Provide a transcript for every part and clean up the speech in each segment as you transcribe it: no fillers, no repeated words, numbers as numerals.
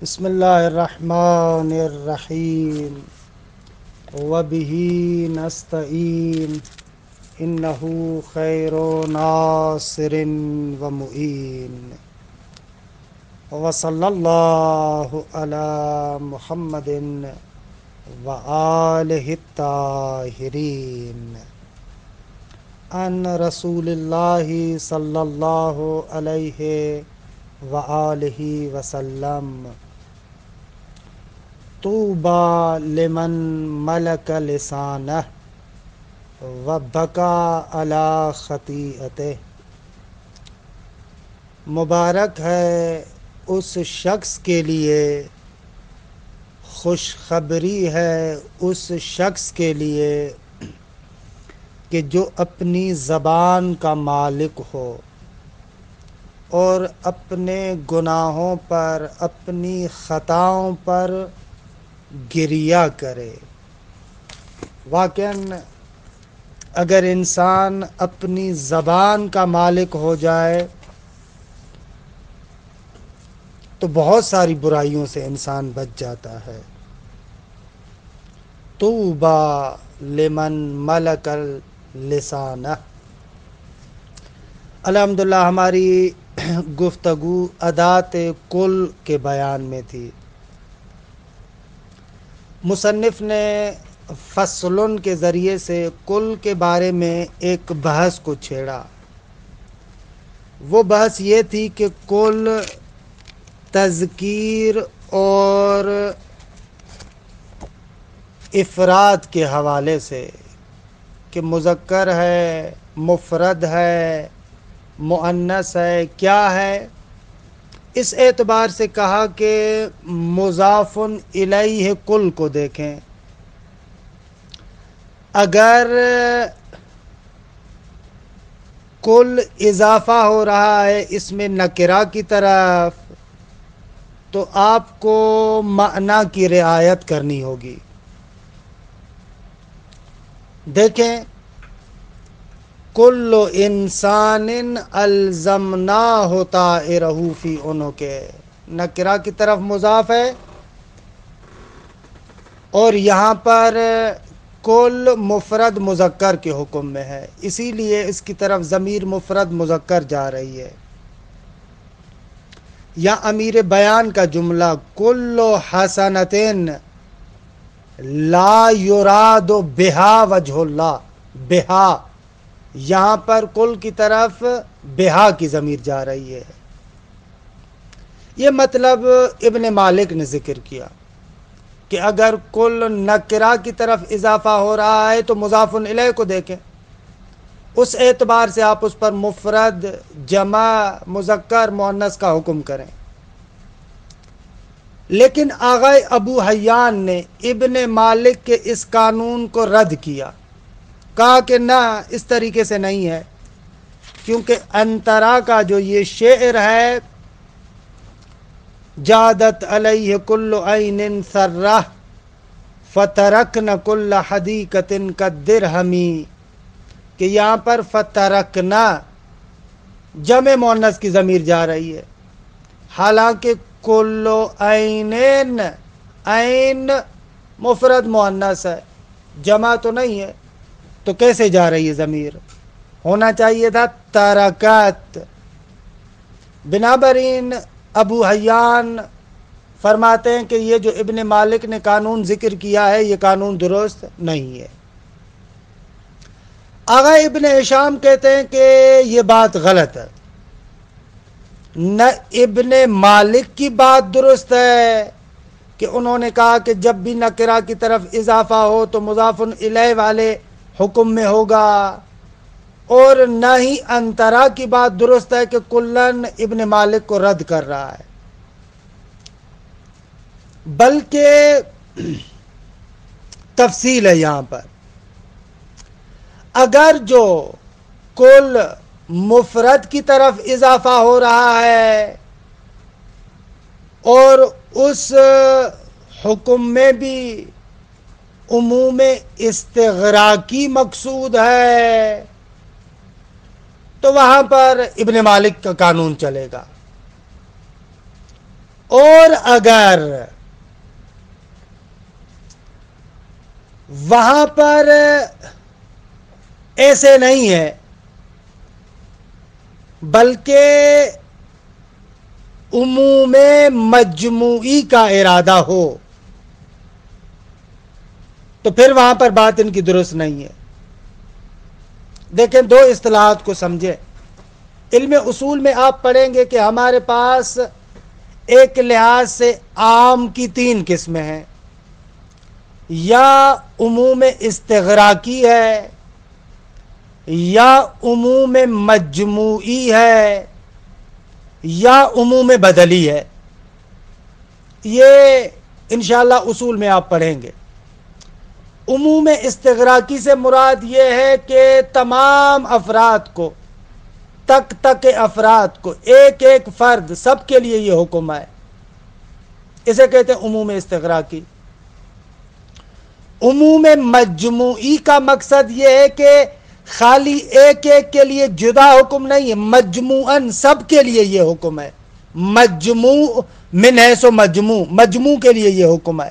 بسم اللہ الرحمن الرحیم وبہ نستعین انہ خیر ناصر ومعین وصلی اللہ علی محمد وآلہ الطاہرین ان رسول اللہ صلی اللہ علیہ وآلہ وسلم طوبى لمن ملک لسانہ وبکا علی خطیئتہ، مبارک ہے اس شخص کے لیے، خوشخبری ہے اس شخص کے لیے کہ جو اپنی زبان کا مالک ہو اور اپنے گناہوں پر، اپنی خطاؤں پر گریہ کرے۔ واقعاً اگر انسان اپنی زبان کا مالک ہو جائے تو بہت ساری برائیوں سے انسان بچ جاتا ہے۔ طوبیٰ لمن ملک لسانہ۔ الحمدللہ ہماری گفتگو ادات کل کے بیان میں تھی۔ مصنف نے فصلن کے ذریعے سے کل کے بارے میں ایک بحث کو چھیڑا۔ وہ بحث یہ تھی کہ کل تذکیر اور افراد کے حوالے سے کہ مذکر ہے، مفرد ہے، مؤنث ہے، کیا ہے، اس اعتبار سے کہا کہ مضاف الیہ کل کو دیکھیں۔ اگر کل اضافہ ہو رہا ہے اس میں نکرہ کی طرف تو آپ کو معنی کی رعایت کرنی ہوگی۔ دیکھیں، کل انسان الزمناہ طائرہ فی عنقہ، نکرہ کی طرف مضاف ہے اور یہاں پر کل مفرد مذکر کے حکم میں ہے، اسی لیے اس کی طرف ضمیر مفرد مذکر جا رہی ہے۔ یا امیر بیان کا جملہ کل حسنۃ لا یراد بہا وجہ اللہ، بہا، یہاں پر کل کی طرف بہا کی ضمیر جا رہی ہے۔ یہ مطلب ابن مالک نے ذکر کیا کہ اگر کل نکرہ کی طرف اضافہ ہو رہا ہے تو مضاف الیہ کو دیکھیں، اس اعتبار سے آپ اس پر مفرد، جمع، مذکر، مؤنث کا حکم کریں۔ لیکن آغا ابو حیان نے ابن مالک کے اس قانون کو رد کیا، کہا کہ نہ، اس طریقے سے نہیں ہے، کیونکہ انترا کا جو یہ شعر ہے، جادت علیہ کل عین سرہ فترکن کل حدیقۃ کالدرہم، کہ یہاں پر فترکنا جمع مؤنث کی ضمیر جا رہی ہے، حالانکہ کل عینین، عین مفرد مؤنث ہے، جمع تو نہیں ہے، تو کیسے جا رہی ہے ضمیر؟ ہونا چاہیے تھا ترکت۔ بنابراین ابو حیان فرماتے ہیں کہ یہ جو ابن مالک نے قانون ذکر کیا ہے یہ قانون درست نہیں ہے۔ آغا ابن ہشام کہتے ہیں کہ یہ بات غلط ہے، نہ ابن مالک کی بات درست ہے کہ انہوں نے کہا کہ جب بھی نکرہ کی طرف اضافہ ہو تو مضاف الیہ والے حکم میں ہوگا، اور نہ ہی انترا کی بات درست ہے کہ کلن ابن مالک کو رد کر رہا ہے، بلکہ تفصیل ہے یہاں پر۔ اگر جو کل مفرد کی طرف اضافہ ہو رہا ہے اور اس حکم میں بھی عموم استغراقی مقصود ہے تو وہاں پر ابن مالک کا قانون چلے گا، اور اگر وہاں پر ایسے نہیں ہے بلکہ عموم مجموعی کا ارادہ ہو تو پھر وہاں پر بات ان کی درست نہیں ہے. دیکھیں دو اصطلاحات کو سمجھیں. علم اصول میں آپ پڑھیں گے کہ ہمارے پاس ایک لحاظ سے عام کی 3 قسمیں ہیں. یا عموم استغراقی ہے, یا عموم مجموعی ہے, یا عموم بدلی ہے. یہ انشاءاللہ اصول میں آپ پڑھیں گے. عموم استغراقی سے مراد یہ ہے کہ تمام افراد کو, تک افراد کو, ایک ایک فرد, سب کے لیے یہ حکم ہے. اسے کہتے ہیں عموم استغراقی. عموم مجموعی کا مقصد یہ ہے کہ خالی ایک ایک کے لیے جدا حکم نہیں ہے, مجموعاً سب کے لیے یہ حکم ہے. مجموع من ہے سو مجموع کے لیے یہ حکم ہے.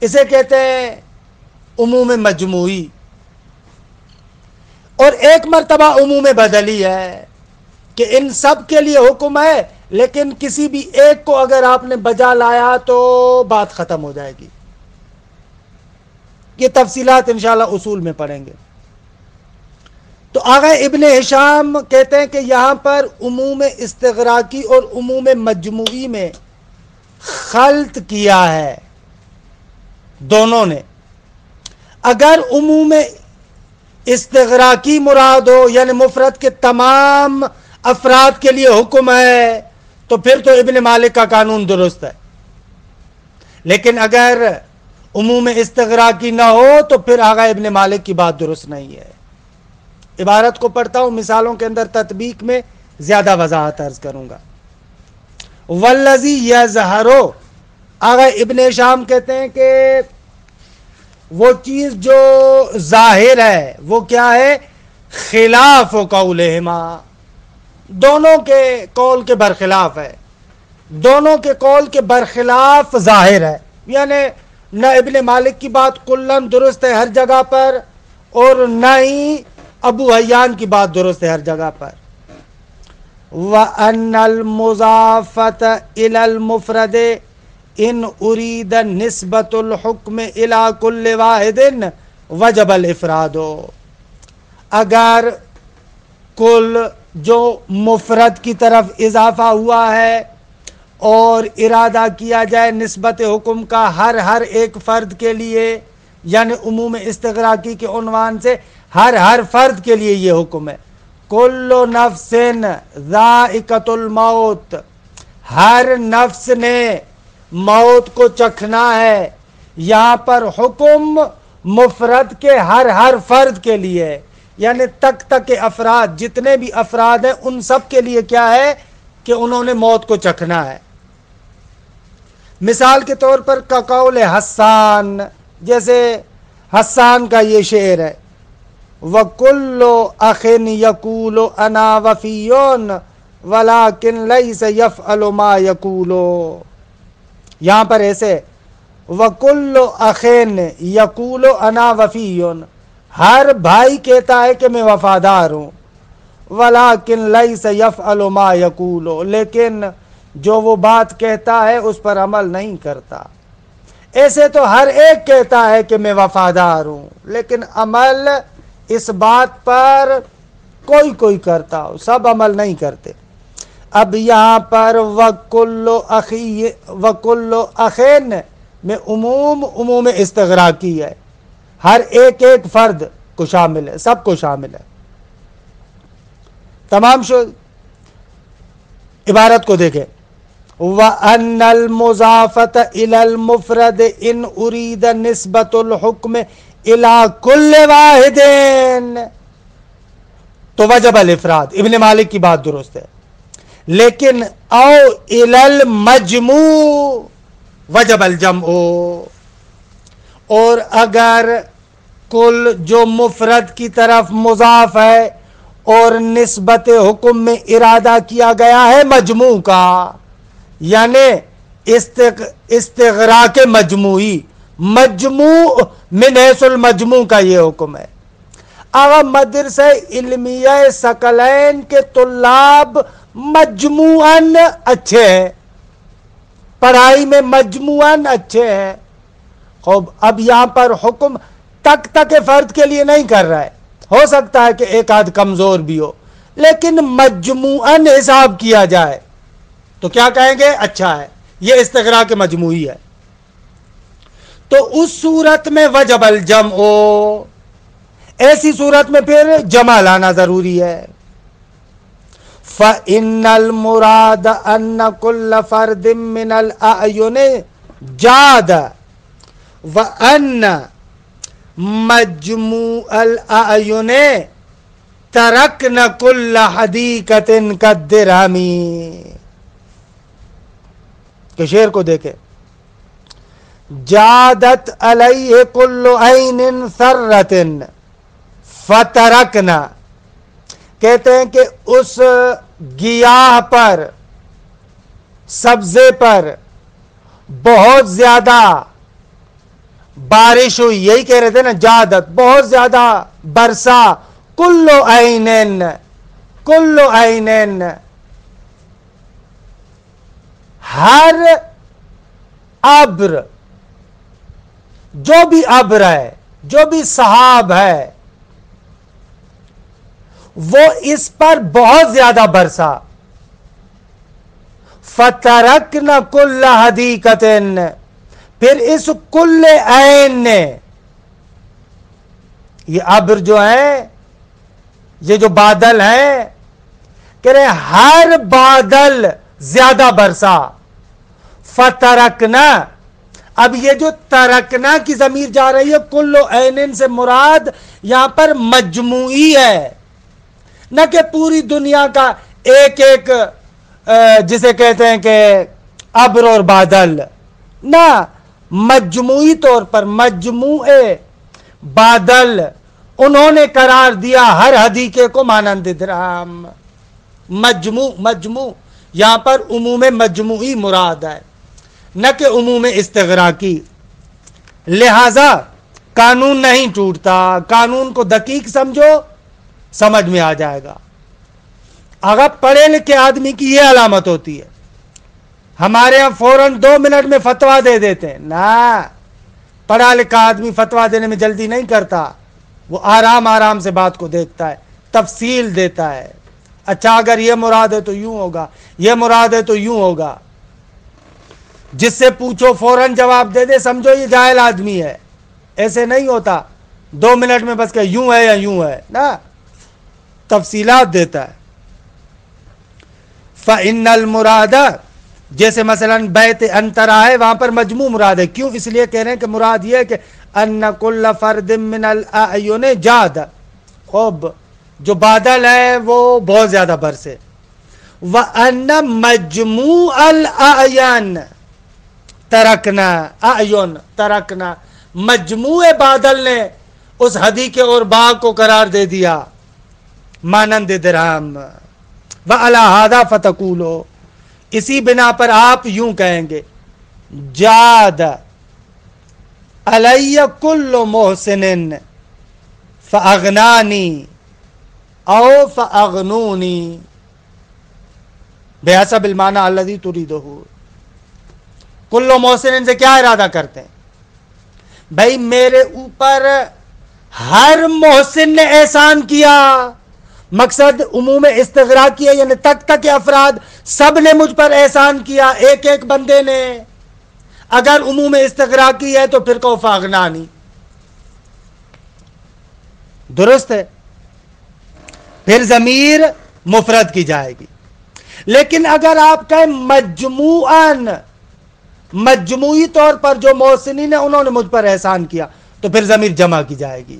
اسے کہتے ہیں عموم مجموعی. اور ایک مرتبہ عموم بدلی ہے کہ ان سب کے لیے حکم ہے, لیکن کسی بھی ایک کو اگر آپ نے بجا لایا تو بات ختم ہو جائے گی. یہ تفصیلات انشاءاللہ اصول میں پڑھیں گے. تو آغا ابن ہشام کہتے ہیں کہ یہاں پر عموم استغراقی اور عموم مجموعی میں خلط کیا ہے دونوں نے. اگر عموم استغراقی مراد ہو یعنی مفرد کے تمام افراد کے لیے حکم ہے تو پھر تو ابن مالک کا قانون درست ہے. لیکن اگر عموم استغراقی نہ ہو تو پھر آغا ابن مالک کی بات درست نہیں ہے. عبارت کو پڑھتا ہوں, مثالوں کے اندر تطبیق میں زیادہ وضاحت عرض کروں گا. والذی یظہرو, آغا ابن ہشام کہتے ہیں کہ وہ چیز جو ظاہر ہے وہ کیا ہے؟ خلاف قولہما, دونوں کے قول کے برخلاف ہے. دونوں کے قول کے برخلاف ظاہر ہے. یعنی نہ ابن مالک کی بات کلن درست ہے ہر جگہ پر, اور نہ ہی ابو حیان کی بات درست ہے ہر جگہ پر. وَأَنَّ الْمُضَافَةَ إِلَى الْمُفْرَدِ إِنْ أُرِيدَ نِسْبَةُ الْحُكْمِ إِلَى كُلِّ وَاحِدٍ وَجَبَ الْإِفْرَادُ. اگر کل جو مفرد کی طرف اضافہ ہوا ہے اور ارادہ کیا جائے نسبت حکم کا ہر ایک فرد کے لیے, یعنی عموم استغراقی کے عنوان سے ہر فرد کے لیے یہ حکم ہے. کل نفس ذائقۃ الموت, ہر نفس نے موت کو چکھنا ہے. یہاں پر حکم مفرد کے ہر فرد کے لیے ہے, یعنی تک افراد, جتنے بھی افراد ہیں ان سب کے لیے کیا ہے کہ انہوں نے موت کو چکھنا ہے. مثال کے طور پر کا قول حسان, جیسے حسان کا یہ شعر ہے, وَكُلُّ أَخٍ يَقُولُ أَنَا وَفِيٌّ وَلَكِنْ لَيْسَ يَفْعَلُ مَا يَقُولُ. یہاں پر ایسے وَكُلُّ أَخٍ يَقُولُ أَنَا وَفِيٌّ, ہر بھائی کہتا ہے کہ میں وفادار ہوں. وَلَكِنْ لَيْسَ يَفْعَلُ مَا يَقُولُ, لیکن جو وہ بات کہتا ہے اس پر عمل نہیں کرتا. ایسے تو ہر ایک کہتا ہے کہ میں وفادار ہوں, لیکن عمل اس بات پر کوئی کرتا ہو, سب عمل نہیں کرتے. اب یہاں پر وَكُلُّ أَخٍ میں عموم استغراقی ہے, ہر ایک فرد کو شامل ہے, سب کو شامل ہے. تمام شو عبارت کو دیکھیں. وَأَنَّ الْمُضَافَةَ إِلَى الْمُفْرَدِ إِنْ أُرِيدَ نِسْبَةُ الْحُكْمِ إِلَى كُلِّ وَاحِدٍ تو وجب الافراد. ابن مالک کی بات درست ہے, لیکن او إِلَى الْمَجْمُوعِ وجب الجمع. اور اگر کل جو مفرد کی طرف مضاف ہے اور نسبت حکم میں ارادہ کیا گیا ہے مجموع کا, یعنی استغراق مجموعی، مجموع من حیث المجموع کا یہ حکم ہے۔ اب مدرسہ علمیہ ثقلین کے طلاب مجموعاً اچھے ہیں، پڑھائی میں مجموعاً اچھے ہیں، خوب اب یہاں پر حکم تک فرد کے لیے نہیں کر رہا ہے، ہو سکتا ہے کہ ایک آدھ کمزور بھی ہو، لیکن مجموعاً حساب کیا جائے تو کیا کہیں گے؟ اچھا ہے، یہ استغراق مجموعی ہے۔ تو اس صورت میں وجب الجمع، ایسی صورت میں پھر جمع لانا ضروری ہے۔ فَإِنَّ الْمُرَادَ أَنَّ كُلَّ فَرْدٍ مِّنَ الْأَعْيُنِ جَادَ وَأَنَّ مَجْمُوعَ الْأَعْيُنِ تَرَكْنَ كُلَّ حَدِيقَةٍ كَالدِّرْهَمِ۔ کہ شعر کو دیکھیں، جادت علیہ کل عین ثرۃ فترکنا، کہتے ہیں کہ اس گیاہ پر، سبزے پر بہت زیادہ بارش ہوئی، یہی کہہ رہے تھے نا، جادت بہت زیادہ برسا، کل عین، کل عین ہر ابر، جو بھی ابر ہے، جو بھی سحاب ہے، وہ اس پر بہت زیادہ برسا۔ فَتَرَكْنَ كُلَّ حَدِيقَةٍ، پھر اس کل عین نے، یہ ابر جو ہے، یہ جو بادل ہیں، کہہ رہے ہر بادل زیادہ برسا۔ فَتَرَكْنَا، اب یہ جو ترکنا کی ضمیر جا رہی ہے کل عین سے مراد یہاں پر مجموعی ہے، نہ کہ پوری دنیا کا ایک ایک جسے کہتے ہیں کہ ابر اور بادل، نہ، مجموعی طور پر مجموع بادل انہوں نے قرار دیا ہر حدیقے کو مانند درہم۔ مجموع یہاں پر عموم مجموعی مراد ہے، نہ کہ عموم استغراقی، لہذا قانون نہیں ٹوٹتا۔ قانون کو دقیق سمجھو، سمجھ میں آ جائے گا۔ اگر پڑھے لکھے آدمی کی یہ علامت ہوتی ہے، ہمارے ہاں فوراً 2 منٹ میں فتویٰ دے دیتے ہیں، نہ، پڑھا لکھا آدمی فتویٰ دینے میں جلدی نہیں کرتا، وہ آرام سے بات کو دیکھتا ہے، تفصیل دیتا ہے۔ اچھا اگر یہ مراد ہے تو یوں ہوگا، یہ مراد ہے تو یوں ہوگا، جس سے پوچھو فوراً جواب دے دے، سمجھو یہ جاہل آدمی ہے۔ ایسے نہیں ہوتا 2 منٹ میں بس کہ یوں ہے یا یوں ہے، نا، تفصیلات دیتا ہے۔ فَإِنَّ الْمُرَادَ، جیسے مثلا بیت انترا ہے، وہاں پر مجموع مراد ہے، کیوں؟ اس لیے کہہ رہے ہیں کہ مراد یہ ہے کہ ان کل فرد من الاعین جاد، خوب جو بادل ہے وہ بہت زیادہ برسے۔ وَأَنَّ مَجْمُوعَ الْأَعْيَانِ ترکنا، اعین ترکنا، مجموع بادل نے اس حدیقے اور باغ کو قرار دے دیا مانند درہم۔ وَعَلَى هَذَا فَتَقُولُوا، اسی بنا پر آپ یوں کہیں گے، جاد علی کل محسن فاغنانی او فاغنونی بحسب المعنی الذی تریدہ۔ کل محسن سے کیا ارادہ کرتے ہیں؟ بھائی میرے اوپر ہر محسن نے احسان کیا، مقصد عموم استغراقی ہے، یعنی تک افراد سب نے مجھ پر احسان کیا، ایک ایک بندے نے۔ اگر عموم استغراقی ہے تو پھر کہو فاغنانی، درست ہے، پھر ضمیر مفرد کی جائے گی۔ لیکن اگر آپ کہیں مجموعاً، مجموعی طور پر جو محسنین ہیں انہوں نے مجھ پر احسان کیا، تو پھر ضمیر جمع کی جائے گی،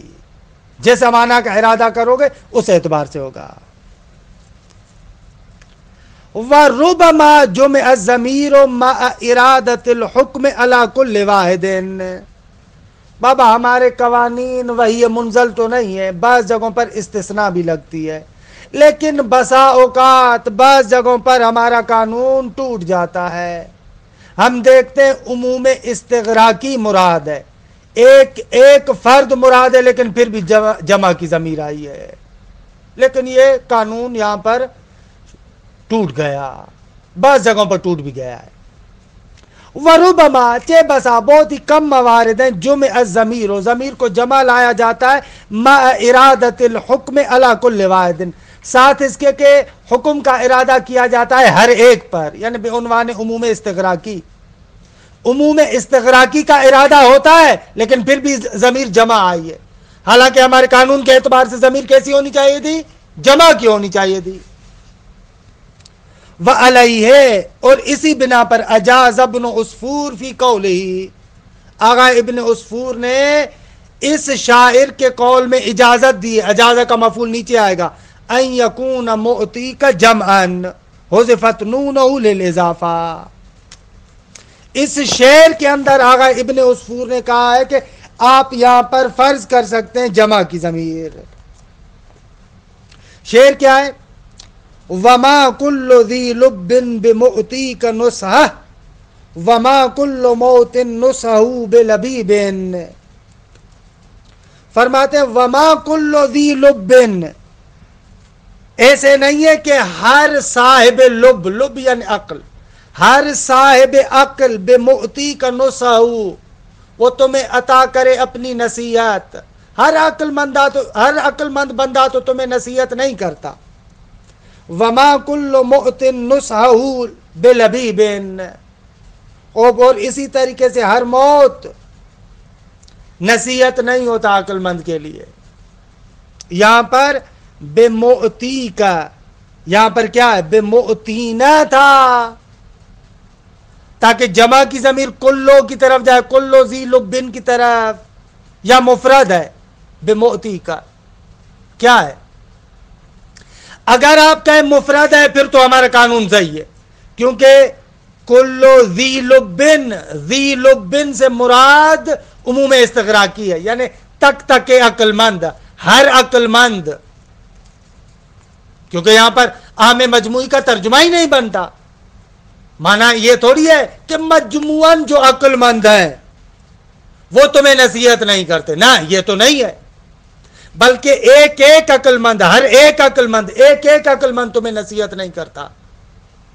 جیسا معنی کا ارادہ کرو گے اس اعتبار سے ہوگا۔ وَرُبَمَا جُمِعَ الضَّمِيرُ مَعَ إِرَادَةِ الْحُكْمِ عَلَى كُلِّ وَاحِدٍ۔ بابا ہمارے قوانین وحی منزل تو نہیں ہے، بعض جگہوں پر استثناء بھی لگتی ہے۔ لیکن بسا اوقات بعض جگہوں پر ہمارا قانون ٹوٹ جاتا ہے. ہم دیکھتے ہیں عموم استغراقی مراد ہے، ایک فرد مراد ہے، لیکن پھر بھی جمع کی ضمیر آئی ہے، لیکن یہ قانون یہاں پر ٹوٹ گیا، بعض جگہوں پر ٹوٹ بھی گیا ہے. وربما چے بسا بہت ہی کم موارد ہیں جمع الضمیر، ضمیر کو جمع لایا جاتا ہے مع ارادت الحکم علی کل واحد، ساتھ اس کے کہ حکم کا ارادہ کیا جاتا ہے ہر ایک پر، یعنی بعنوان عموم استغراقی. عموم استغراقی کا ارادہ ہوتا ہے لیکن پھر بھی ضمیر جمع آئی ہے، حالانکہ ہمارے قانون کے اعتبار سے ضمیر کیسی ہونی چاہیے تھی؟ جمع کی ہونی چاہیے تھی. وعلیہ، اور اسی بنا پر اجاز ابن عصفور فی قولہ، آغا ابن عصفور نے اس شاعر کے قول میں اجازت دی. اجازت کا مفعول نیچے آئے گا، ان یکون معطیک جمعا حذفت نونہ للاضافہ. اس شعر کے اندر آغا ابن عصفور نے کہا ہے کہ آپ یہاں پر فرض کر سکتے ہیں جمع کی ضمیر. شعر کیا ہے؟ وما کل ذی لب بمعطیک نصحہ وما کل موت نصحہ بلبیب. فرماتے ہیں وما کل ذی لب، ایسے نہیں ہے کہ ہر صاحب لب، لب یعنی عقل، ہر صاحب عقل بمعطیک نصحہ، وہ تمہیں عطا کرے اپنی نصیحت. ہر عقل مند بندہ تو تمہیں نصیحت نہیں کرتا. وما کل موت نصحہ بلبیب، اور اسی طریقے سے ہر موت نصیحت نہیں ہوتا عقل مند کے لیے. یہاں پر بے موتی کا، یہاں پر کیا ہے؟ بے موتینا تھا، تاکہ جمع کی ضمیر کلو کی طرف جائے، کلو ذی لبن کی طرف. یا مفرد ہے بے موتی کا، کیا ہے؟ اگر آپ کہیں مفرد ہے پھر تو ہمارا قانون صحیح ہے، کیونکہ کلو ذی لبن، ذی لبن سے مراد عموم استغراقی ہے، یعنی تک تک عقل مند، ہر عقل مند. کیونکہ یہاں پر عام مجموعی کا ترجمہ ہی نہیں بنتا. مانا یہ تھوڑی ہے کہ مجموعاً جو عقل مند ہیں وہ تمہیں نصیحت نہیں کرتے، نہ، یہ تو نہیں ہے، بلکہ ایک ایک عقل مند، ہر ایک عقل مند، ایک ایک عقل مند تمہیں نصیحت نہیں کرتا.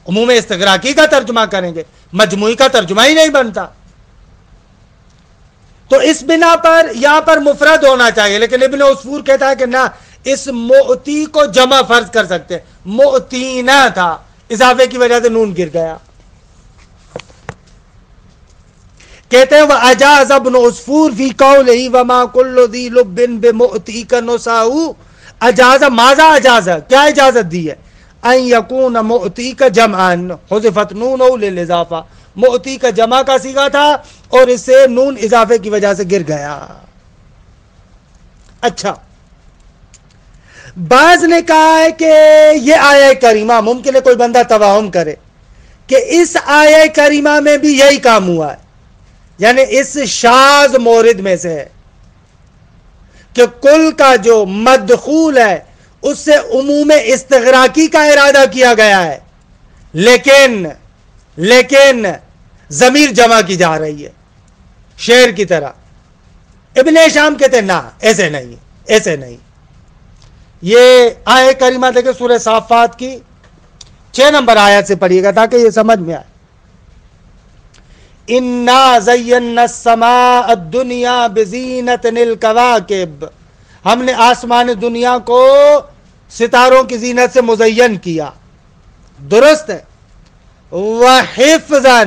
عموم استغراقی کا ترجمہ کریں گے، مجموعی کا ترجمہ ہی نہیں بنتا. تو اس بنا پر یہاں پر مفرد ہونا چاہیے، لیکن ابن عصفور کہتا ہے کہ نہ، اس موتی کو جمع فرض کر سکتے ہیں. موتینا تھا، اضافے کی وجہ سے نون گر گیا. کہتے ہیں وَأَجَازَ ابْنُ عَصْفُورٍ فِي قَوْلِهِ وَمَا كُلُّ ذِي لُبٍّ بِمُعْطِيكَ نُصْحَهُ. اجازہ ماذا اجازہ، کیا اجازت دی ہے؟ ان یکون معطیک جمعا حذفت نونہ للاضافہ، معطی کا جمع کا صیغہ تھا اور اس سے نون اضافے کی وجہ سے گر گیا. اچھا، بعض نے کہا ہے کہ یہ آیہ کریمہ، ممکن ہے کوئی بندہ توہم کرے کہ اس آیہ کریمہ میں بھی یہی کام ہوا ہے، یعنی اس شاذ مورد میں سے ہے کہ کل کا جو مدخول ہے اس سے عموم استغراقی کا ارادہ کیا گیا ہے، لیکن ضمیر جمع کی جا رہی ہے شعر کی طرح. ابن شام کہتے ہیں نہ، ایسے نہیں. یہ آیہ کریمہ دیکھیں سورہ صافات کی 6 نمبر آیت سے پڑھیے گا تاکہ یہ سمجھ میں آئے. اِنَّا زَيَّنَّا السَّمَاءَ الدُّنْيَا بِزِينَةٍ الْكَوَاكِبِ، ہم نے آسمان دنیا کو ستاروں کی زینت سے مزین کیا. درست ہے. وَحِفْظًا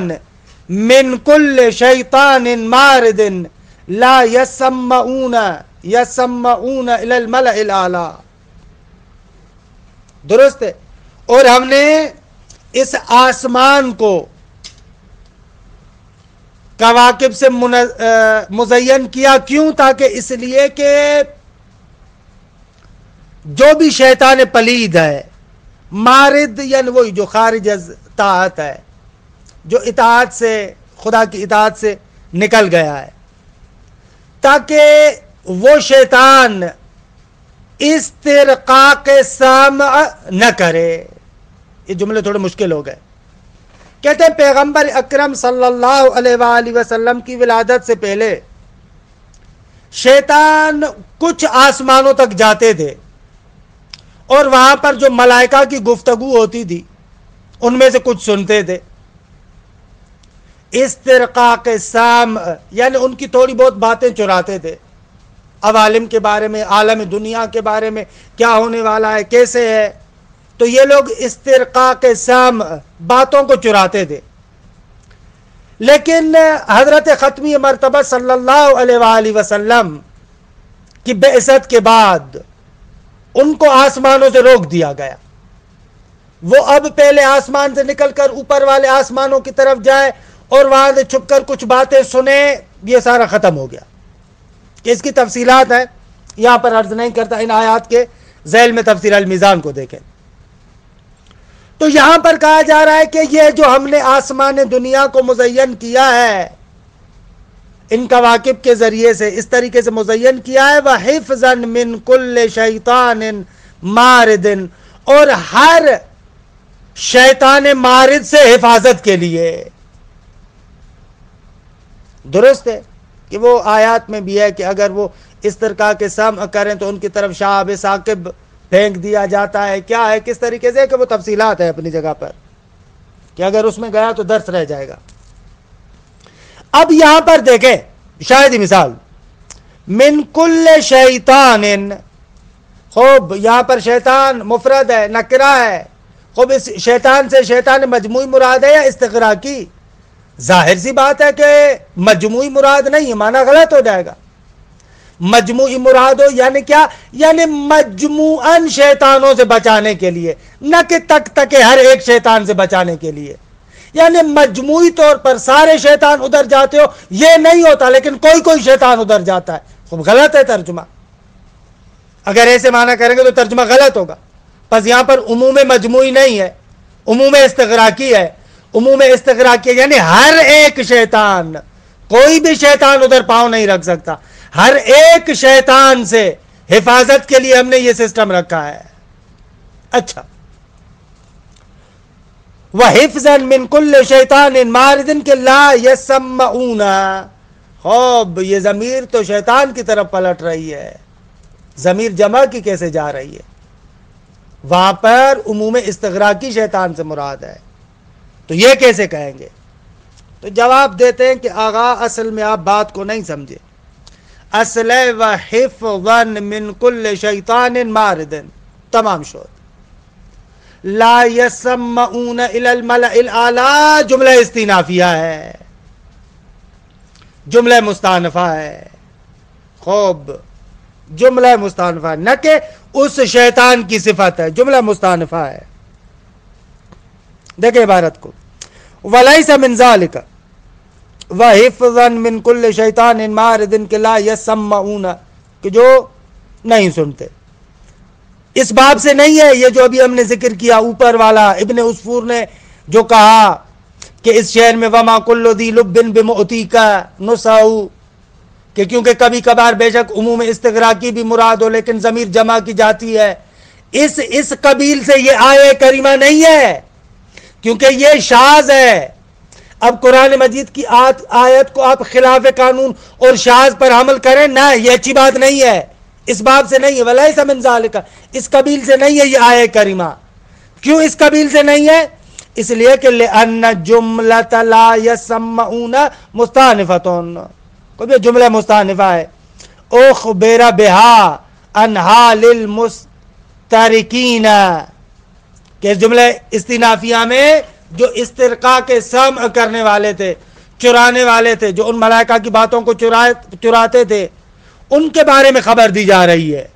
مِّن كُلِّ شَيْطَانٍ مَارِدٍ لَا يَسَمَّعُونَ إِلَى الْمَلَإِ الْأَعْلَىٰ. درست ہے. اور ہم نے اس آسمان کو کواکب سے مزین کیا، کیوں؟ تاکہ اس لیے کہ جو بھی شیطان پلید ہے، مارد یعنی وہی جو خارج از طاعت ہے، جو اطاعت سے، خدا کی اطاعت سے نکل گیا ہے، تاکہ وہ شیطان استرقاق سمع نہ کرے. یہ جملے تھوڑے مشکل ہو گئے. کہتے ہیں پیغمبر اکرم صلی اللہ علیہ وآلہ وسلم کی ولادت سے پہلے شیطان کچھ آسمانوں تک جاتے تھے اور وہاں پر جو ملائکہ کی گفتگو ہوتی تھی ان میں سے کچھ سنتے تھے. استرقاق سمع یعنی ان کی تھوڑی بہت باتیں چراتے تھے، عوالم کے بارے میں، عالم دنیا کے بارے میں، کیا ہونے والا ہے، کیسے ہے. تو یہ لوگ استرقاق سمع باتوں کو چراتے تھے. لیکن حضرت ختمی مرتبہ صلی اللہ علیہ وآلہ وسلم کی بعثت کے بعد ان کو آسمانوں سے روک دیا گیا. وہ اب پہلے آسمان سے نکل کر اوپر والے آسمانوں کی طرف جائے اور وہاں سے چھپ کر کچھ باتیں سنیں، یہ سارا ختم ہو گیا. اس کی تفصیلات ہیں، یہاں پر عرض نہیں کرتا، ان آیات کے ذیل میں تفسیر المیزان کو دیکھیں. تو یہاں پر کہا جا رہا ہے کہ یہ جو ہم نے آسمان دنیا کو مزین کیا ہے ان کواکب کے ذریعے سے، اس طریقے سے مزین کیا ہے، وَحِفْظًا مِّن كُلِّ شَيْطَانٍ مَارِدٍ، اور ہر شیطان مارد سے حفاظت کے لیے. درست ہے کہ وہ آیات میں بھی ہے کہ اگر وہ اس طرح کے سمع کریں تو ان کی طرف شہاب ثاقب پھینک دیا جاتا ہے. کیا ہے کس طریقے سے کہ وہ تفصیلات ہیں اپنی جگہ پر، کہ اگر اس میں گیا تو درس رہ جائے گا. اب یہاں پر دیکھیں شاید ہی مثال، من کل شیطان، خوب یہاں پر شیطان مفرد ہے، نکرہ ہے. خوب اس شیطان سے شیطان مجموعی مراد ہے یا استغراقی؟ ظاہر سی بات ہے کہ مجموعی مراد نہیں ہے، معنی غلط ہو جائے گا. مجموعی مراد ہو یعنی کیا؟ یعنی مجموعاً شیطانوں سے بچانے کے لیے، نہ کہ تک ہر ایک شیطان سے بچانے کے لیے. یعنی مجموعی طور پر سارے شیطان ادھر جاتے ہو یہ نہیں ہوتا، لیکن کوئی شیطان ادھر جاتا ہے. خوب غلط ہے ترجمہ. اگر ایسے معنی کریں گے تو ترجمہ غلط ہوگا. بس یہاں پر عموم مجموعی نہیں ہے، عموم استغراقی ہے. عموم استغراقی یعنی ہر ایک شیطان، کوئی بھی شیطان ادھر پاؤں نہیں رکھ سکتا. ہر ایک شیطان سے حفاظت کے لیے ہم نے یہ سسٹم رکھا ہے. اچھا، وَحِفْظًا مِّن كُلِّ شَيْطَانٍ مَارِدٍ کہ لا يَسَمَّعُونَ. خوب یہ ضمیر تو شیطان کی طرف پلٹ رہی ہے، ضمیر جمع کی کیسے جا رہی ہے؟ وہاں پر عموم استغراقی شیطان سے مراد ہے، تو یہ کیسے کہیں گے؟ تو جواب دیتے ہیں کہ آغا اصل میں آپ بات کو نہیں سمجھے. اصل وَحِفْظًا مِّن كُلِّ شَيْطَانٍ مَارِدٍ تمام شد. لا يسمعون الى الملأ الاعلی جملہ استینافیہ ہے، جملہ مستانفہ ہے. خوب جملہ مستانفہ، نہ کہ اس شیطان کی صفت ہے، جملہ مستانفہ ہے. دیکھیں عبارت کو، وَلَيْسَ مِنْ ذَلِكَ وَحِفْظًا مِّن كُلِّ شَيْطَانٍ مَارِدٍ کہ لا يسمعون کہ جو نہیں سنتے. اس باب سے نہیں ہے یہ جو ابھی ہم نے ذکر کیا اوپر والا. ابن عصفور نے جو کہا کہ اس شعر میں وَمَا كُلُّ ذِي لُبٍّ بِمُؤْتِيكَ نُسَعُ، کہ کیونکہ کبھی کبھار بے شک عموم استغراقی بھی مراد ہو لیکن ضمیر جمع کی جاتی ہے. اس قبیل سے یہ آیہ کریمہ نہیں ہے کیونکہ یہ شاذ ہے. اب قرآن مجید کی آیت کو آپ خلاف قانون اور شاذ پر عمل کریں، نہ یہ اچھی بات نہیں ہے. اس باب سے نہیں ہے، وَلَيْسَ مِنْ ذَلِكَ اس قبیل سے نہیں ہے یہ آیہ کریمہ. کیوں اس قبیل سے نہیں ہے؟ اس لیے کہ لِأَنَّ جُمْلَةَ لَا يَسَمَّعُونَ مُسْتَانِفَةٌ کوئی جملہ مستانفہ ہے. اخبر بہا عن حال المسترکین کہ اس جملہ استینافیہ میں جو استرقاء کے سمع کرنے والے تھے، چرانے والے تھے، جو ان ملائکہ کی باتوں کو چراتے تھے، ان کے بارے میں خبر دی جا رہی ہے.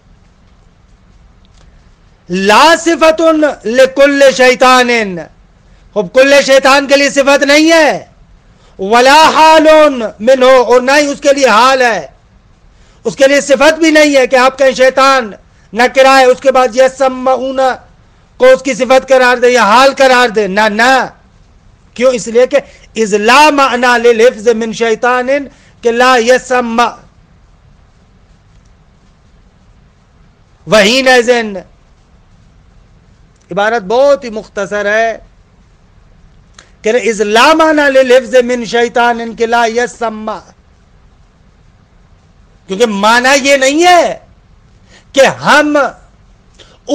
لا صفت لکل شیطان، خب کل شیطان کے لیے صفت نہیں ہے. ولا حال منہ اور نہ ہی اس کے لیے حال ہے، اس کے لیے صفت بھی نہیں ہے کہ آپ کہیں شیطان نہ کرائے اس کے بعد یسمعون کو اس کی صفت قرار دے یا حال قرار دے. نہ کیوں؟ اس لیے کہ اذ لا معنی للحفظ من شیطان کہ لا یسمع. وحینئذ، عبارت بہت ہی مختصر ہے کہ اذ لا معنی للحفظ من شیطان کہ لا یسمع، کیونکہ معنی یہ نہیں ہے کہ ہم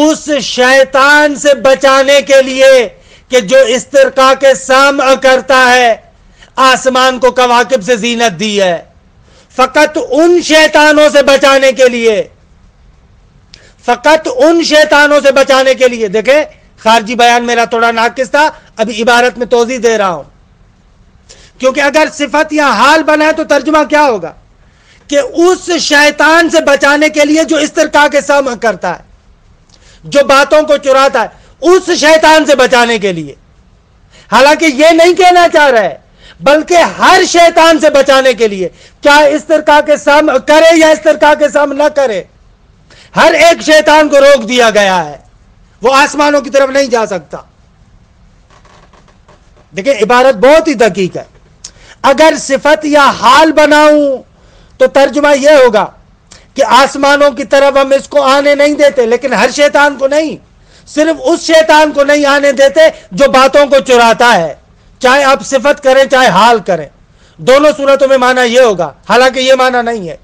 اس شیطان سے بچانے کے لیے کہ جو استرقاق سمع کرتا ہے، آسمان کو کواکب سے زینت دی ہے، فقط ان شیطانوں سے بچانے کے لیے، فقط ان شیطانوں سے بچانے کے لیے. دیکھیں خارجی بیان میرا تھوڑا ناقص تھا، ابھی عبارت میں توضیح دے رہا ہوں، کیونکہ اگر صفت یا حال بنا ہے تو ترجمہ کیا ہوگا کہ اس شیطان سے بچانے کے لیے جو استرقاق سمع کرتا ہے، جو باتوں کو چراتا ہے، اس شیطان سے بچانے کے لیے. حالانکہ یہ نہیں کہنا چاہ رہا ہے، بلکہ ہر شیطان سے بچانے کے لیے، چاہے استرقاق سمع کرے یا استرقاق سمع نہ کرے، ہر ایک شیطان کو روک دیا گیا ہے، وہ آسمانوں کی طرف نہیں جا سکتا. دیکھیں عبارت بہت ہی دقیق ہے. اگر صفت یا حال بناؤں تو ترجمہ یہ ہوگا کہ آسمانوں کی طرف ہم اس کو آنے نہیں دیتے، لیکن ہر شیطان کو نہیں، صرف اس شیطان کو نہیں آنے دیتے جو باتوں کو چراتا ہے، چاہے آپ صفت کریں چاہے حال کریں. دونوں صورتوں میں معنی یہ ہوگا، حالانکہ یہ معنی نہیں ہے.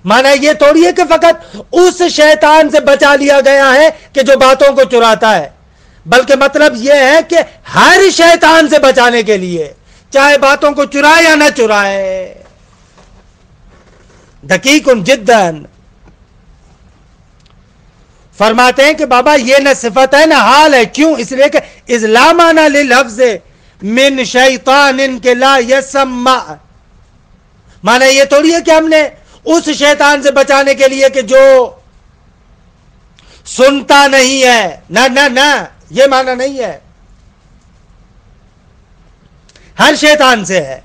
معنی یہ تھوڑی ہے کہ فقط اس شیطان سے بچا لیا گیا ہے کہ جو باتوں کو چراتا ہے، بلکہ مطلب یہ ہے کہ ہر شیطان سے بچانے کے لیے، چاہے باتوں کو چرائے یا نہ چرائے. دقیق جداً. فرماتے ہیں کہ بابا یہ نہ صفت ہے نہ حال ہے. کیوں؟ اس لیے کہ اذ لا معنی للحفظ من شیطان کہ لا یسمع. معنی یہ تھوڑی ہے کہ ہم نے اس شیطان سے بچانے کے لیے کہ جو سنتا نہیں ہے، نہ نہ نہ، یہ معنی نہیں ہے. ہر شیطان سے ہے.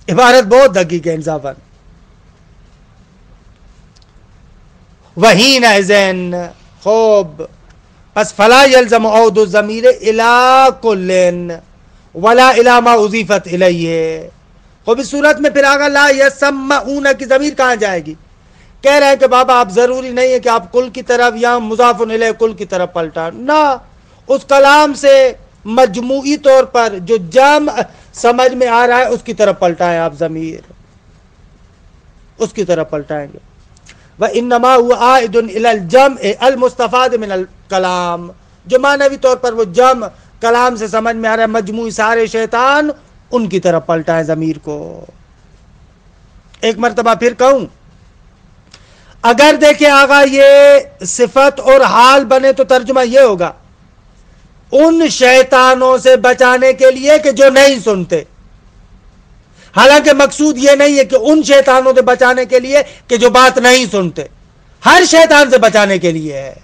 عبارت بہت دقیق ہے انصافاً. وحینئذ، خوب، پس فلا یلزم عود الضمیر الی کل ولا الی ما اضیفت الیہ. خوب اس صورت میں پھر آگا لا یسمعون کی ضمیر کہاں جائے گی؟ کہہ رہے ہیں کہ بابا آپ ضروری نہیں ہے کہ آپ کل کی طرف یا مضاف الیہ کل کی طرف پلٹا، نہ، اس کلام سے مجموعی طور پر جو جمع سمجھ میں آ رہا ہے اس کی طرف پلٹائیں آپ ضمیر، اس کی طرف پلٹائیں گے. وَإِنَّمَا هُوَ عَائِدٌ إِلَى الْجَمْعِ الْمُسْتَفَادِ مِنَ الْكَلَامِ. جو معنوی طور پر وہ جمع کلام سے سمجھ میں آ رہا ہے، مجموعی سارے شیطان، ان کی طرف پلٹائیں ضمیر کو. ایک مرتبہ پھر کہوں، اگر دیکھیں آگا یہ صفت اور حال بنے تو ترجمہ یہ ہوگا ان شیطانوں سے بچانے کے لیے کہ جو نہیں سنتے. حالانکہ مقصود یہ نہیں ہے کہ ان شیطانوں سے بچانے کے لیے کہ جو بات نہیں سنتے، ہر شیطان سے بچانے کے لیے ہے.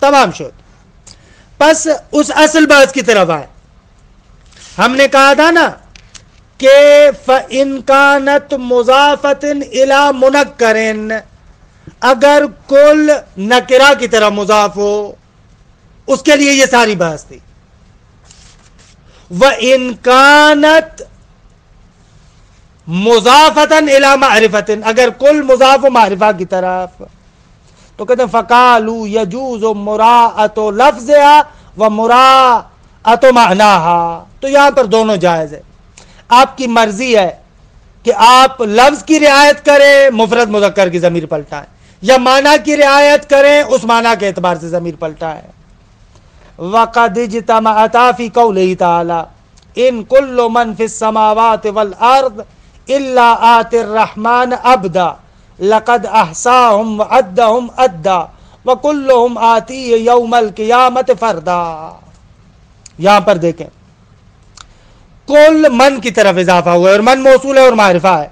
تمام شد. پس اس اصل بات کی طرف آئے. ہم نے کہا تھا نا کہ فَإِنْ كَانَتْ مُضَافَةٍ إِلَى مُنَكَّرٍ، اگر کل نکرہ کی طرح مضاف ہو، اس کے لیے یہ ساری بحث تھی. وَإِنْ كَانَتْ مُضَافَةً إِلَى مَعْرِفَةٍ، اگر کل مضاف و معرفہ کی طرف، تو کہتے ہیں فَقَالُوا يَجُوزُ مُرَاعَةُ لَفْظِهَا وَمُرَاعَةُ مَعْنَاهَا. تو یہاں پر دونوں جائز ہے. آپ کی مرضی ہے کہ آپ لفظ کی رعایت کریں، مفرد مذکر کی ضمیر پلٹائیں، یا معنی کی رعایت کریں، اس معنی کے اعتبار سے ضمیر پلٹائیں. وَقَدْ اجْتَمَعَتَا فِي قَوْلِهِ تَعَالَى إِن كُلُّ مَنْ فِي السَّمَاوَاتِ وَالْأَرْضِ إِلَّا آتِ الرَّحْمَنِ عَبْدًا لَقَدْ أَحْصَاهُمْ وَعَدَّهُمْ عَدًّا وَكُلُّهُمْ آتِيهِ يَوْمَ الْقِيَامَةِ فَرْدًا. یہاں پر دیکھیں کل من کی طرف اضافہ ہوا ہے، اور من موصول ہے اور معرفہ ہے.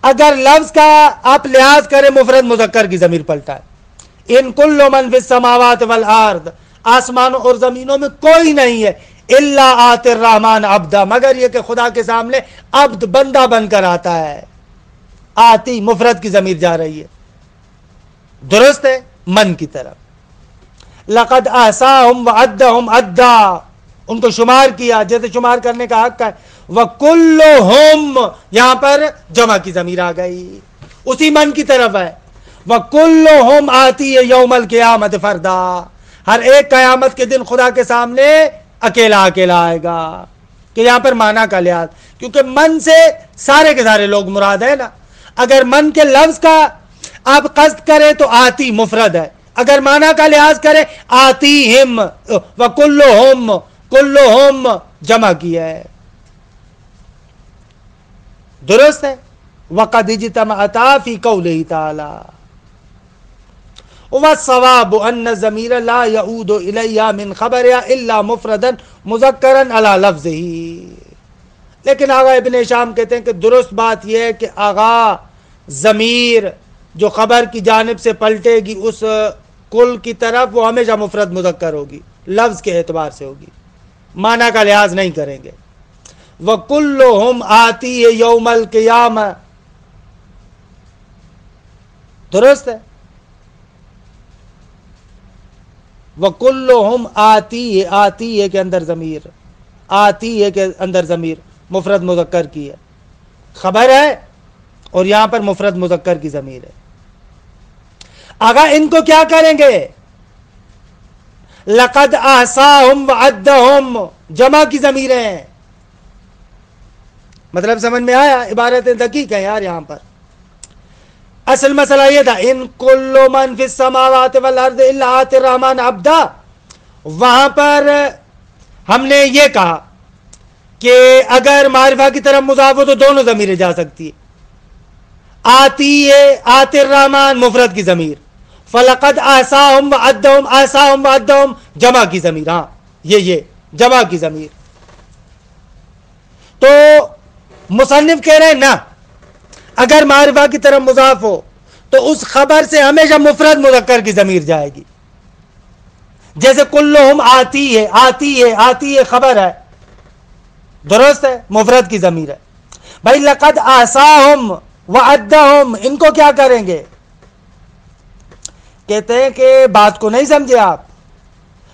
اگر لفظ کا آپ لحاظ کریں مفرد مذکر کی ضمیر پلٹائے. ان کل من فی السماوات والارض، آسمانوں اور زمینوں میں کوئی نہیں ہے، الا آت الرحمن عبدا، مگر یہ کہ خدا کے سامنے عبد بندہ بن کر آتا ہے. آتی مفرد کی ضمیر جا رہی ہے، درست ہے، من کی طرف. لقد احصاهم وعدهم عدا، ان کو شمار کیا جیسے شمار کرنے کا حق ہے. وَكُلُّهُمْ، یہاں پر جمع کی ضمیر آ گئی، اسی من کی طرف ہے. وَكُلُّهُمْ آتِيَ یوم القیامت فردا، ہر ایک قیامت کے دن خدا کے سامنے اکیلا اکیلا آئے گا. کہ یہاں پر معنی کا لحاظ، کیونکہ من سے سارے کے سارے لوگ مراد ہے نا. اگر من کے لفظ کا آپ قصد کریں تو آتی مفرد ہے، اگر معنی کا لحاظ کریں آتیہم وکلہم، کلہم جمع کیا ہے. درست ہے. وقد اجتمعتا فی قولہ تعالی والصواب ان الضمیر لا يعود الیہ من خبرها الا مفردا مذکرا علی لفظہ. لیکن آغا ابن ہشام کہتے ہیں کہ درست بات یہ ہے کہ آغا ضمیر جو خبر کی جانب سے پلٹے گی اس کل کی طرف، وہ ہمیشہ مفرد مذکر ہوگی، لفظ کے اعتبار سے ہوگی، معنی کا لحاظ نہیں کریں گے. وَكُلُّهُمْ آتِيَ یوم القیامہ. درست ہے. وَكُلُّهُمْ آتِيَ، آتِيَ کے اندر ضمیر، آتِيَ کے اندر ضمیر مفرد مذکر کی ہے، خبر ہے، اور یہاں پر مفرد مذکر کی ضمیر ہے. آگا ان کو کیا کریں گے؟ لقد احصاہم وعدہم، جمع کی ضمیریں ہیں. مطلب سمجھ میں آیا؟ عبارتیں دقیق ہیں یار. یہاں پر اصل مسئلہ یہ تھا ان کل من فی السماوات والارض الا آتی الرحمن عبدا. وہاں پر ہم نے یہ کہا کہ اگر معرفہ کی طرف مضاف ہو تو دونوں ضمیریں جا سکتی ہے. آتی ہے آتی الرحمن مفرد کی ضمیر، فلقد احصاہم وعدہم، احصاہم وعدہم جمع کی ضمیر. ہاں یہ جمع کی ضمیر. تو مصنف کہہ رہے ہیں نا، اگر معرفہ کی طرف مضاف ہو تو اس خبر سے ہمیشہ مفرد مذکر کی ضمیر جائے گی. جیسے کلہم آتی ہے، آتی ہے، آتی ہے خبر ہے، درست ہے، مفرد کی ضمیر ہے. بھائی لقد احصاہم وعدہم، ان کو کیا کریں گے؟ کہتے ہیں کہ بات کو نہیں سمجھے آپ،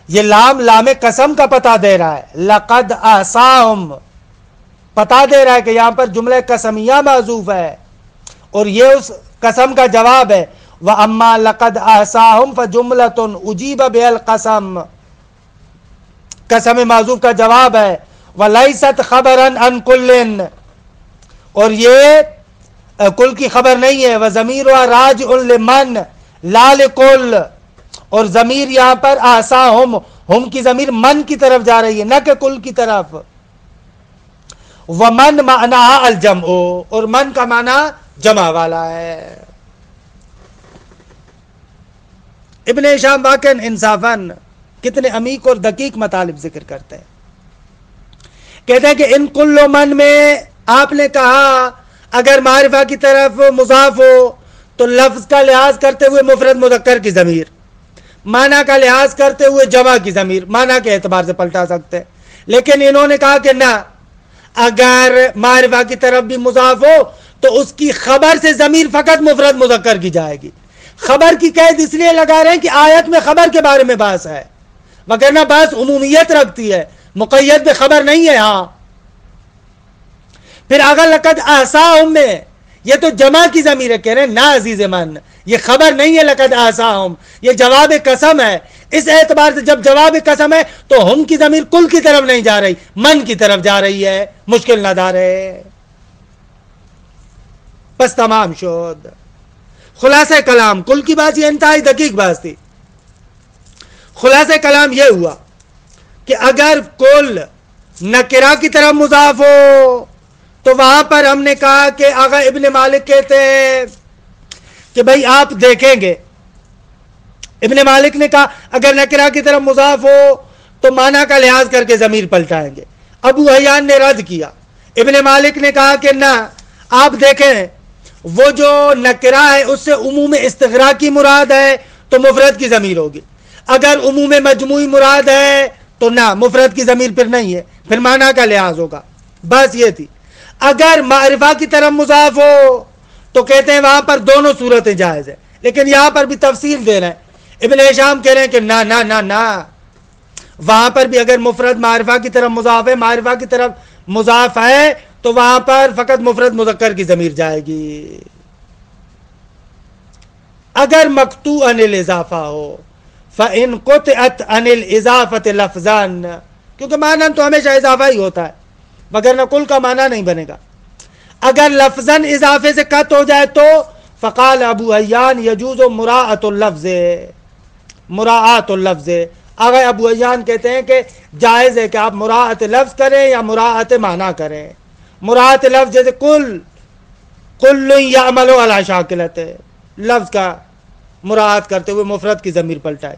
یہ لام قسم کا پتہ دے رہا ہے. لقد احصاہم پتہ دے رہا ہے کہ یہاں پر جملہ قسمیہ معذوف ہے، اور یہ اس قسم کا جواب ہے. وَأَمَّا لَقَدْ أَحْصَاهُمْ فَجُمْلَةٌ أُجِيبَ بِهَا الْقَسَمُ، قسم معذوف کا جواب ہے. وَلَيْسَتْ خَبَرًا عَنْ كُلٍّ، اور یہ کل کی خبر نہیں ہے. وَضَمِيرُهَا رَاجِعٌ لِمَنْ لَا لِكُلٍّ، اور ضمیر یہاں پر احصاہم، ہم کی ضمیر من کی طرف جا رہی ہے نہ کہ کل کی طرف. ومن معناها الجمع، اور من کا معنی جمع والا ہے. ابن ہشام واقعاً انصافاً کتنے عمیق اور دقیق مطالب ذکر کرتے ہیں. کہتے ہیں کہ ان کل من میں آپ نے کہا اگر معرفہ کی طرف مضاف ہو تو لفظ کا لحاظ کرتے ہوئے مفرد مذکر کی ضمیر، معنی کا لحاظ کرتے ہوئے جمع کی ضمیر، معنی کے اعتبار سے پلٹا سکتے ہیں. لیکن انہوں نے کہا کہ نہ، اگر معرفہ کی طرف بھی مضاف ہو تو اس کی خبر سے ضمیر فقط مفرد مذکر کی جائے گی. خبر کی قید اس لیے لگا رہے ہیں کہ آیت میں خبر کے بارے میں بحث ہے، وگرنہ بحث عمومیت رکھتی ہے، مقید بے خبر نہیں ہے. ہاں پھر اگر لقد احصاہم میں یہ تو جمع کی ضمیر ہے، کہہ رہے ہیں نا عزیز من، یہ خبر نہیں ہے. لقد احصاہم یہ جواب قسم ہے. اس اعتبار سے جب جواب قسم ہے تو ہم کی ضمیر کل کی طرف نہیں جا رہی، من کی طرف جا رہی ہے. مشکل نہ دار ہے. بس تمام شد. خلاصہ کلام، کل کی بات یہ انتہائی دقیق بات تھی. خلاصہ کلام یہ ہوا کہ اگر کل نکرہ کی طرف مضاف ہو تو وہاں پر ہم نے کہا کہ آغا ابن مالک کہتے ہیں کہ بھائی آپ دیکھیں گے، ابن مالک نے کہا اگر نکرہ کی طرف مضاف ہو تو معنی کا لحاظ کر کے ضمیر پلٹائیں گے. ابو حیان نے رد کیا. ابن مالک نے کہا کہ نہ، آپ دیکھیں وہ جو نکرہ ہے اس سے عموم استغراق کی مراد ہے تو مفرد کی ضمیر ہوگی. اگر عموم مجموعی مراد ہے تو نہ، مفرد کی ضمیر پھر نہیں ہے، پھر معنی کا لحاظ ہوگا. بس یہ تھی. اگر معرفہ کی طرف مضاف ہو تو کہتے ہیں وہاں پر دونوں صورتیں جائز ہیں. لیکن یہاں پر بھی تفصیل دے رہے ہیں. ابن ہشام کہہ رہے ہیں کہ نہ نہ نہ نہ، وہاں پر بھی اگر مفرد معرفہ کی طرف مضاف ہے، معرفہ کی طرف مضاف ہے تو وہاں پر فقط مفرد مذکر کی ضمیر جائے گی. اگر مقطوع عن الاضافہ ہو، فَإِن قُطِعَتْ عَنِ الْإِضَافَةِ لَفْظًا، کیونکہ معنی تو ہمیشہ اضافہ ہی ہوتا ہے، مگر نہ کل کا معنی نہیں بنے گا. اگر لفظاً اضافے سے قط ہو جائے تو فقال ابو حیان یجوز مراعۃ اللفظ، مراعات اللفظ. آگے ابو حیان کہتے ہیں کہ جائز ہے کہ آپ مراعات لفظ کریں یا مراعات معنی کریں. مراعات لفظ جیسے کل یعمل علی شاکلت، لفظ کا مراعات کرتے ہوئے مفرد کی ضمیر پلٹائے.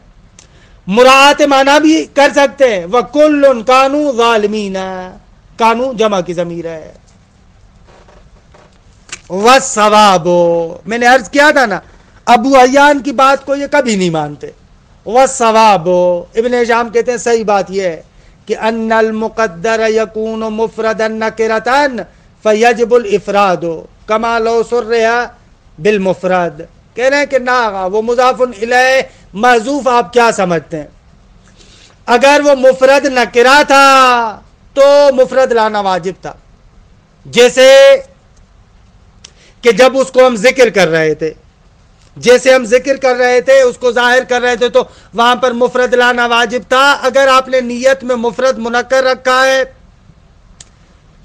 مراعات معنی بھی کر سکتے ہیں، وَكُلٌّ كَانُوا ظَالِمِينَ، کانو جمع کی ضمیر ہے. وَالصَّوَابُ، میں نے عرض کیا تھا نا ابو حیان کی بات کو یہ کبھی نہیں مانتے. وَالصَّوَابُ، ابن ہشام کہتے ہیں صحیح بات یہ ہے کہ ان المقدر یکون مفردا نکرتا فیجب الافراد کما لو سرہ بالمفرد. کہہ رہے ہیں کہ نہ، وہ مضاف الیہ محذوف آپ کیا سمجھتے ہیں؟ اگر وہ مفرد نکرہ تھا تو مفرد لانا واجب تھا. جیسے کہ جب اس کو ہم ذکر کر رہے تھے، اس کو ظاہر کر رہے تھے تو وہاں پر مفرد لانا واجب تھا. اگر آپ نے نیت میں مفرد منکر رکھا ہے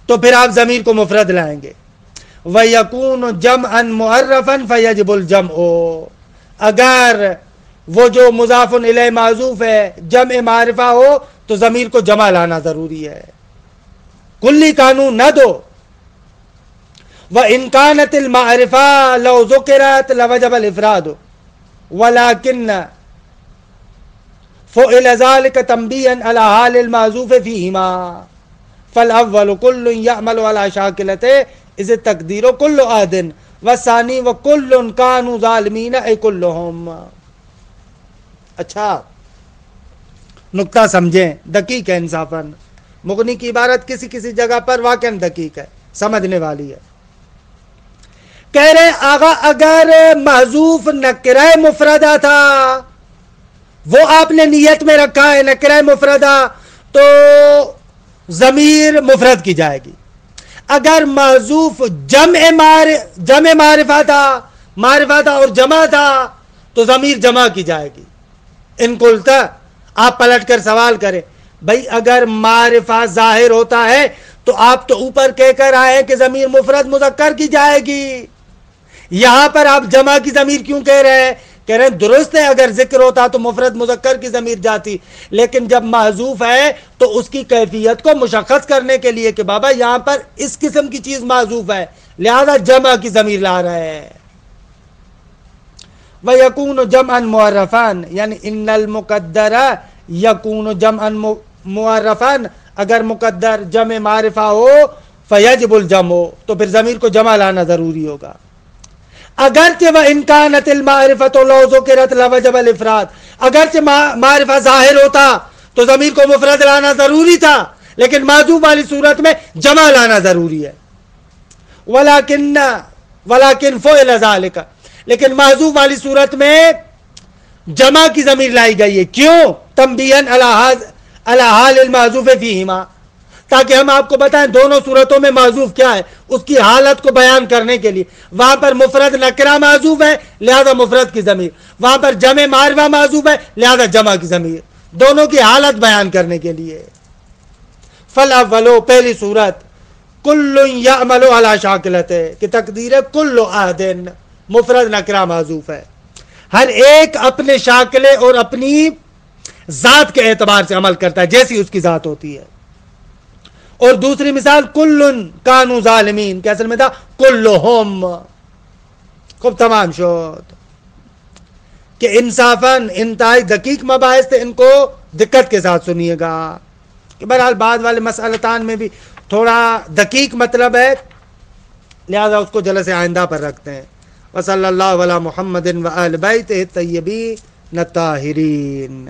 تو پھر آپ ضمیر کو مفرد لائیں گے. وَيَكُونُ جَمْعًا مُعَرَّفًا فَيَجِبُ الْجَمْعُ، اگر وہ جو مضاف الیہ معذوف ہے جمع معرفہ ہو تو ضمیر کو جمع لانا ضروری ہے، کلی قانون نہ دو. وَإِنْ كَانَتِ الْمَعْرِفَةُ لَوْ ذُكِرَتْ لَوَجَبَ الْإِفْرَادُ وَلَكِنَّ فُعِلَ ذَلِكَ تَنْبِيهًا عَلَى حَالِ الْمَعْذُوفِ فِيهِمَا فَالْأَوَّلُ كُلٌّ يَعْمَلُ عَلَى شَاكِلَتِهِ إِذِ التَّقْدِيرُ كُلُّ عَهْدٍ وَالثَّانِي وَكُلٌّ كَانُوا ظَالِمِينَ أَيْ كُلُّهُمْ. اچھا نکتہ سمجھیں، دقیق ہے انصافاً. مغنی کی عبارت کسی کسی جگہ پر واقعاً دقیق ہے، سمجھنے والی ہے. کہہ رہے آغا اگر محذوف نکرہ مفردہ تھا، وہ آپ نے نیت میں رکھا ہے نکرہ مفردہ، تو ضمیر مفرد کی جائے گی. اگر محذوف جمع معرفہ تھا اور جمع تھا تو ضمیر جمع کی جائے گی. ان قلتا، آپ پلٹ کر سوال کریں بھائی اگر معرفہ ظاہر ہوتا ہے تو آپ تو اوپر کہہ کر آئے کہ ضمیر مفرد مذکر کی جائے گی، یہاں پر آپ جمع کی ضمیر کیوں کہہ رہے ہیں؟ کہہ رہے ہیں درست ہے اگر ذکر ہوتا تو مفرد مذکر کی ضمیر جاتی، لیکن جب محذوف ہے تو اس کی کیفیت کو مشخص کرنے کے لیے کہ بابا یہاں پر اس قسم کی چیز محذوف ہے، لہذا جمع کی ضمیر لا رہے ہیں. وَيَكُونُ جَمْعًا مُعَرَّفًا، یعنی ان المقدر یکون جمعًا معرفًا، اگر مقدر جمع معرفہ ہو فیجب الجمع، تو پھر ضمیر کو جمع لانا ضروری ہوگا. اگرچہ وَإِنْ كَانَتِ الْمَعْرِفَةُ لَوْ ذُكِرَتْ لَوَجَبَ الْإِفْرَادُ، اگرچہ معرفہ ظاہر ہوتا تو ضمیر کو مفرد لانا ضروری تھا، لیکن معذوف والی صورت میں جمع لانا ضروری ہے. وَلَكِنْ فُعِلَ ذَلِكَ، لیکن معذوف والی صورت میں جمع کی ضمیر لائی گئی ہے. کیوں؟ تنبیہاً علی حال المحذوف فیہما، تاکہ ہم آپ کو بتائیں دونوں صورتوں میں معذوف کیا ہے، اس کی حالت کو بیان کرنے کے لیے. وہاں پر مفرد نکرہ معذوف ہے لہذا مفرد کی ضمیر، وہاں پر جمع معرفہ معذوف ہے لہذا جمع کی ضمیر، دونوں کی حالت بیان کرنے کے لیے. فالاولو، پہلی صورت، کل یعمل علی شاکلتہ، کہ تقدیر ہے کل عہد، مفرد نکرہ معذوف ہے، ہر ایک اپنے شاکلے اور اپنی ذات کے اعتبار سے عمل کرتا ہے جیسی اس کی ذات ہوتی ہے. اور دوسری مثال کل کانوا ظالمین، کہ اصل میں تھا کلہم. خوب تمام شد کہ انصافاً انتہائی دقیق مباحث تھے، ان کو دقت کے ساتھ سنیے گا کہ بہرحال بعد والے مسئلتان میں بھی تھوڑا دقیق مطلب ہے، لہذا اس کو جلسے آئندہ پر رکھتے ہیں. وصلی اللہ علی محمد وآل بیتہ الطیبین الطاہرین.